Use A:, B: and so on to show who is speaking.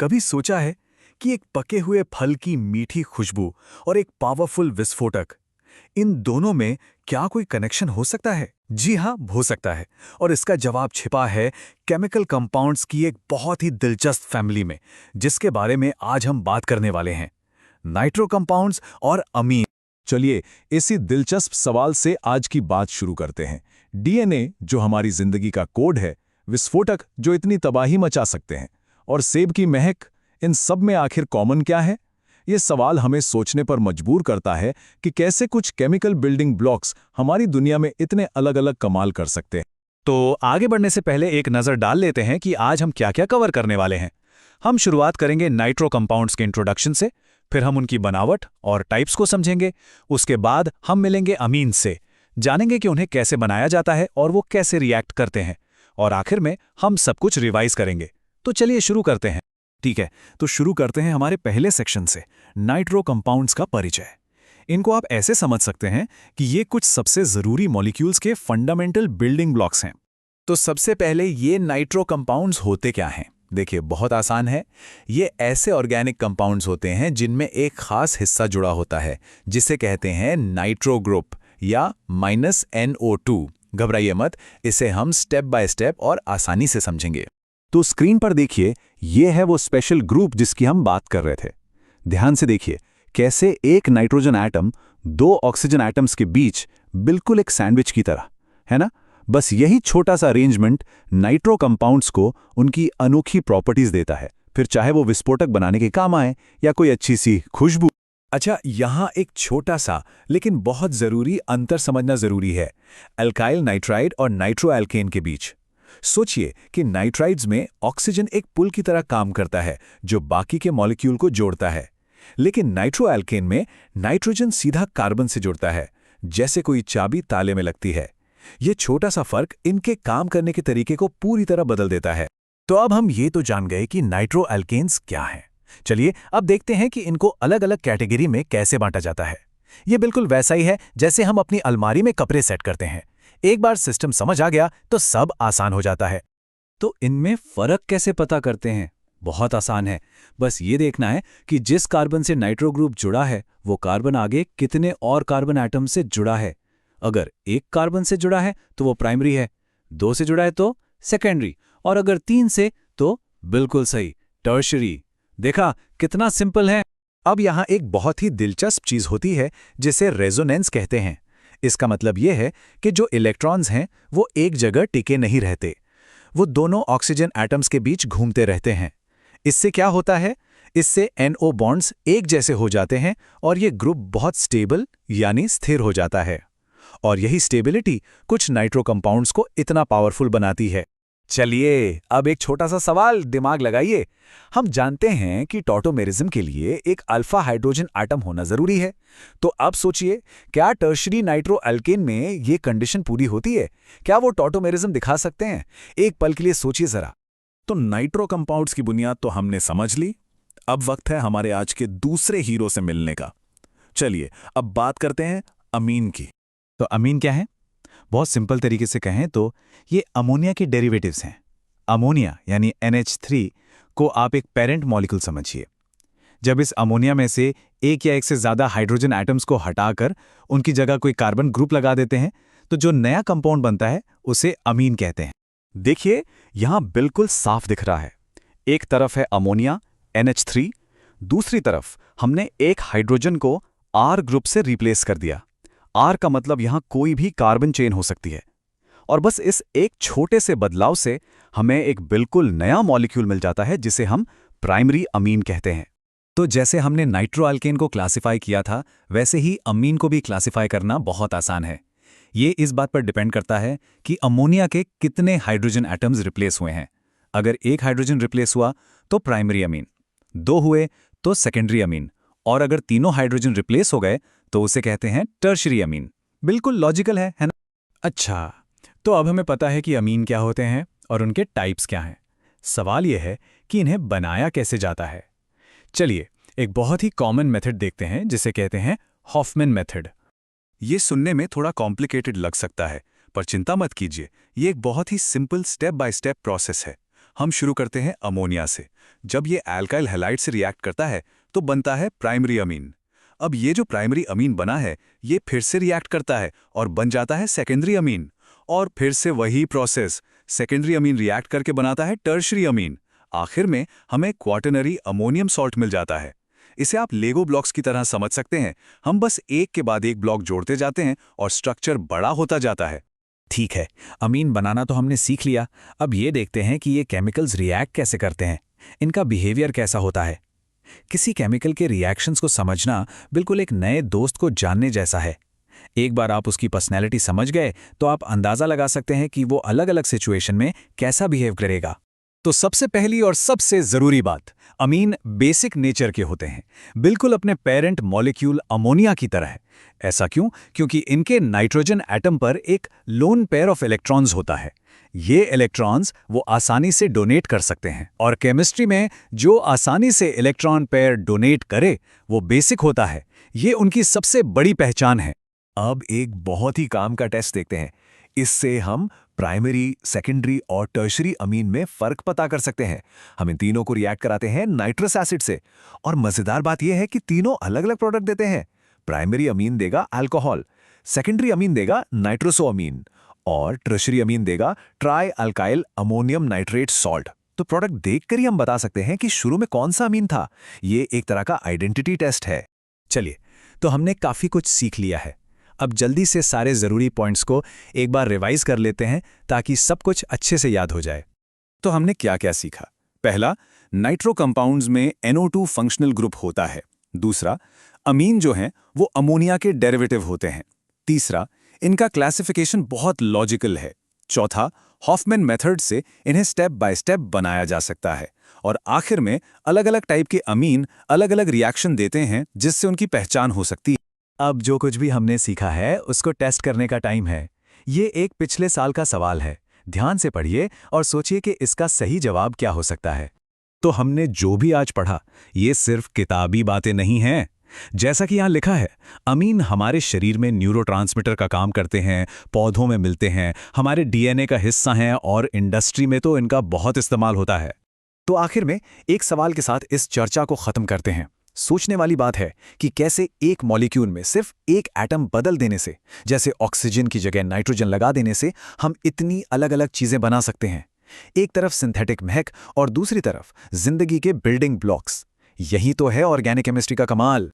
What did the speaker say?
A: कभी सोचा है कि एक पके हुए फल की मीठी खुशबू और एक पावरफुल विस्फोटक, इन दोनों में क्या कोई कनेक्शन हो सकता है? जी हाँ, हो सकता है। और इसका जवाब छिपा है केमिकल कंपाउंड्स की एक बहुत ही दिलचस्प फैमिली में, जिसके बारे में आज हम बात करने वाले हैं। नाइट्रो कंपाउंड्स और अमीन।
B: चलिए इसी दिलचस्प सवाल से आज की बात शुरू करते हैं। डीएनए जो हमारी जिंदगी का कोड है, विस्फोटक जो इतनी तबाही मचा सकते हैं, और सेब की महक, इन सब में आखिर कॉमन क्या है? ये सवाल हमें सोचने पर मजबूर करता है कि कैसे कुछ केमिकल बिल्डिंग ब्लॉक्स हमारी दुनिया में इतने अलग-अलग कमाल कर सकते हैं।
A: तो आगे बढ़ने से पहले एक नज़र डाल लेते हैं कि आज हम क्या-क्या कवर करने वाले हैं। हम शुरुआत करेंगे नाइट्रो कंपाउंड्स के इंट्रोडक्शन से, फिर हम उनकी बनावट और टाइप्स को समझेंगे। उसके बाद हम मिलेंगे अमीन से, जानेंगे कि उन्हें कैसे बनाया जाता है और वो कैसे रिएक्ट करते हैं। और आखिर में हम सब कुछ रिवाइज करेंगे। तो चलिए शुरू करते हैं। ठीक है, तो शुरू करते हैं हमारे पहले सेक्शन से, नाइट्रो कंपाउंड्स का परिचय। इनको आप ऐसे समझ सकते हैं कि ये कुछ सबसे ज़रूरी मॉलिक्यूल्स के फंडामेंटल बिल्डिंग ब्लॉक्स हैं। तो सबसे पहले ये नाइट्रो कंपाउंड्स होते क्या हैं? देखिए, बहुत आसान है। ये ऐसे ऑर्गेनिक कंपाउंड्स होते हैं जिनमें एक खास हिस्सा जुड़ा होता है, जिसे कहते हैं नाइट्रो ग्रुप या -NO2। घबराइए मत, इसे हम स्टेप बाय स्टेप और आसानी से समझेंगे।
B: तो स्क्रीन पर देखिए, ये है वो स्पेशल ग्रुप जिसकी हम बात कर रहे थे। ध्यान से देखिए कैसे एक नाइट्रोजन एटम दो ऑक्सीजन एटम्स के बीच बिल्कुल एक सैंडविच की तरह है ना। बस यही छोटा सा अरेंजमेंट नाइट्रो कंपाउंड्स को उनकी अनोखी प्रॉपर्टीज देता है, फिर चाहे वो विस्फोटक बनाने के काम आए या कोई अच्छी सी खुशबू।
A: अच्छा, यहाँ एक छोटा सा लेकिन बहुत ज़रूरी अंतर समझना ज़रूरी है, अल्काइल नाइट्राइड और नाइट्रो एल्केन के बीच। सोचिए कि नाइट्राइड्स में ऑक्सीजन एक पुल की तरह काम करता है जो बाकी के मॉलिक्यूल को जोड़ता है, लेकिन नाइट्रो एल्केन में नाइट्रोजन सीधा कार्बन से जुड़ता है, जैसे कोई चाबी ताले में लगती है। ये छोटा सा फर्क इनके काम करने के तरीके को पूरी तरह बदल देता है। तो अब हम ये तो जान गए कि नाइट्रो एल्केन्स क्या हैं। चलिए अब देखते हैं कि इनको अलग अलग कैटेगरी में कैसे बांटा जाता है। ये बिल्कुल वैसा ही है जैसे हम अपनी अलमारी में कपड़े सेट करते हैं। एक बार सिस्टम समझ आ गया तो सब आसान हो जाता है। तो इनमें फर्क कैसे पता करते हैं? बहुत आसान है, बस ये देखना है कि जिस कार्बन से नाइट्रो ग्रुप जुड़ा है वो कार्बन आगे कितने और कार्बन एटम से जुड़ा है। अगर एक कार्बन से जुड़ा है तो वो प्राइमरी है, दो से जुड़ा है तो सेकेंडरी, और अगर तीन से तो बिल्कुल सही, टर्शियरी। देखा कितना सिंपल है। अब यहाँ एक बहुत ही दिलचस्प चीज होती है जिसे रेजोनेंस कहते हैं। इसका मतलब यह है कि जो इलेक्ट्रॉन्स हैं वो एक जगह टिके नहीं रहते, वो दोनों ऑक्सीजन एटम्स के बीच घूमते रहते हैं। इससे क्या होता है? इससे NO बॉन्ड्स एक जैसे हो जाते हैं और ये ग्रुप बहुत स्टेबल यानी स्थिर हो जाता है। और यही स्टेबिलिटी कुछ नाइट्रो कंपाउंड्स को इतना पावरफुल बनाती है। चलिए अब एक छोटा सा सवाल दिमाग लगाइए। हम जानते हैं कि टॉटोमेरिज्म के लिए एक अल्फा हाइड्रोजन एटम होना जरूरी है। तो अब सोचिए, क्या टर्शियरी नाइट्रो एल्केन में ये कंडीशन पूरी होती है? क्या वो टॉटोमेरिज्म दिखा सकते हैं? एक पल के लिए सोचिए जरा।
B: तो नाइट्रो कंपाउंड्स की बुनियाद तो हमने समझ ली। अब वक्त है हमारे आज के दूसरे हीरो से मिलने का। चलिए अब बात करते हैं अमीन की।
A: तो अमीन क्या है? बहुत सिंपल तरीके से कहें तो ये अमोनिया के डेरिवेटिव्स हैं। अमोनिया यानी NH3 को आप एक पेरेंट मॉलिक्यूल समझिए। जब इस अमोनिया में से एक या एक से ज़्यादा हाइड्रोजन एटम्स को हटाकर उनकी जगह कोई कार्बन ग्रुप लगा देते हैं तो जो नया कंपाउंड बनता है उसे अमीन कहते हैं। देखिए यहाँ बिल्कुल साफ दिख रहा है, एक तरफ है अमोनिया NH3, दूसरी तरफ हमने एक हाइड्रोजन को R ग्रुप से रिप्लेस कर दिया। R का मतलब यहां कोई भी कार्बन चेन हो सकती है, और बस इस एक छोटे से बदलाव से हमें एक बिल्कुल नया मॉलिक्यूल मिल जाता है जिसे हम प्राइमरी अमीन कहते हैं। तो जैसे हमने नाइट्रो एल्केन को क्लासिफाई किया था, वैसे ही अमीन को भी क्लासिफाई करना बहुत आसान है। ये इस बात पर डिपेंड करता है कि अमोनिया के कितने हाइड्रोजन एटम्स रिप्लेस हुए हैं। अगर एक हाइड्रोजन रिप्लेस हुआ तो प्राइमरी अमीन, दो हुए तो सेकेंडरी अमीन, और अगर तीनों हाइड्रोजन रिप्लेस हो गए तो उसे कहते हैं टर्शियरी अमीन। बिल्कुल लॉजिकल है ना? अच्छा, तो अब हमें पता है कि अमीन क्या होते हैं और उनके टाइप्स क्या हैं। सवाल यह है कि इन्हें बनाया कैसे जाता है। चलिए एक बहुत ही कॉमन मेथड देखते हैं जिसे कहते हैं हॉफमैन मेथड। ये सुनने में थोड़ा कॉम्प्लिकेटेड लग सकता है, पर चिंता मत कीजिए, ये एक बहुत ही simple step by step process है। हम शुरू करते हैं अमोनिया से। जब ये अल्काइल हैलाइड से रिएक्ट करता है तो बनता है प्राइमरी अमीन। अब ये जो प्राइमरी अमीन बना है ये फिर से रिएक्ट करता है और बन जाता है सेकेंडरी अमीन। और फिर से वही प्रोसेस, सेकेंडरी अमीन रिएक्ट करके बनाता है टर्शरी अमीन। आखिर में हमें क्वाटरनरी अमोनियम सॉल्ट मिल जाता है। इसे आप लेगो ब्लॉक्स की तरह समझ सकते हैं। हम बस एक के बाद एक ब्लॉक जोड़ते जाते हैं और स्ट्रक्चर बड़ा होता जाता है।
C: ठीक है, अमीन बनाना तो हमने सीख लिया। अब ये देखते हैं कि ये केमिकल्स रिएक्ट कैसे करते हैं, इनका बिहेवियर कैसा होता है। किसी केमिकल के रिएक्शंस को समझना बिल्कुल एक नए दोस्त को जानने जैसा है। एक बार आप उसकी पर्सनैलिटी समझ गए तो आप अंदाज़ा लगा सकते हैं कि वो अलग अलग सिचुएशन में कैसा बिहेव करेगा।
A: तो सबसे पहली और सबसे ज़रूरी बात, अमीन बेसिक नेचर के होते हैं, बिल्कुल अपने पेरेंट मॉलिक्यूल अमोनिया की तरह। ऐसा क्यों? क्योंकि इनके नाइट्रोजन एटम पर एक लोन पेयर ऑफ इलेक्ट्रॉन्स होता है। ये इलेक्ट्रॉन्स वो आसानी से डोनेट कर सकते हैं, और केमिस्ट्री में जो आसानी से इलेक्ट्रॉन पेयर डोनेट करे वो बेसिक होता है। ये उनकी सबसे बड़ी पहचान है। अब एक बहुत ही काम का टेस्ट देखते हैं। इससे हम प्राइमरी, सेकेंडरी और टर्शरी अमीन में फर्क पता कर सकते हैं। हम इन तीनों को रिएक्ट कराते हैं नाइट्रस एसिड से, और मजेदार बात यह है कि तीनों अलग अलग प्रोडक्ट देते हैं। प्राइमरी अमीन देगा अल्कोहल, सेकेंडरी अमीन देगा नाइट्रोसोअमीन, और टर्शरी अमीन देगा try alkyl ammonium nitrate salt. तो प्रोडक्ट देखकर ही हम बता सकते हैं कि शुरू में कौन सा अमीन था। ये एक तरह का आइडेंटिटी टेस्ट है।
C: चलिए, तो हमने काफ़ी कुछ सीख लिया है। अब जल्दी से सारे ज़रूरी पॉइंट्स को एक बार रिवाइज कर लेते हैं ताकि सब कुछ अच्छे से याद हो जाए।
A: तो हमने क्या क्या सीखा? पहला, नाइट्रो कंपाउंड्स में NO2 फंक्शनल ग्रुप होता है। दूसरा, अमीन जो हैं वो अमोनिया के डेरिवेटिव होते हैं। तीसरा, इनका क्लासिफिकेशन बहुत लॉजिकल है। चौथा, हॉफमैन मेथड से इन्हें स्टेप बाय स्टेप बनाया जा सकता है। और आखिर में अलग अलग टाइप के अमीन अलग अलग रिएक्शन देते हैं जिससे उनकी पहचान हो सकती है।
C: अब जो कुछ भी हमने सीखा है उसको टेस्ट करने का टाइम है। ये एक पिछले साल का सवाल है। ध्यान से पढ़िए और सोचिए कि इसका सही जवाब क्या हो सकता है।
A: तो हमने जो भी आज पढ़ा ये सिर्फ किताबी बातें नहीं हैं। जैसा कि यहाँ लिखा है, अमीन हमारे शरीर में न्यूरोट्रांसमीटर का काम करते हैं, पौधों में मिलते हैं, हमारे DNA का हिस्सा हैं, और इंडस्ट्री में तो इनका बहुत इस्तेमाल होता है।
C: तो आखिर में एक सवाल के साथ इस चर्चा को खत्म करते हैं। सोचने वाली बात है कि कैसे एक मॉलिक्यूल में सिर्फ एक एटम बदल देने से, जैसे ऑक्सीजन की जगह नाइट्रोजन लगा देने से, हम इतनी अलग अलग चीजें बना सकते हैं। एक तरफ सिंथेटिक महक और दूसरी तरफ जिंदगी के बिल्डिंग ब्लॉक्स। यही तो है ऑर्गेनिक केमिस्ट्री का कमाल।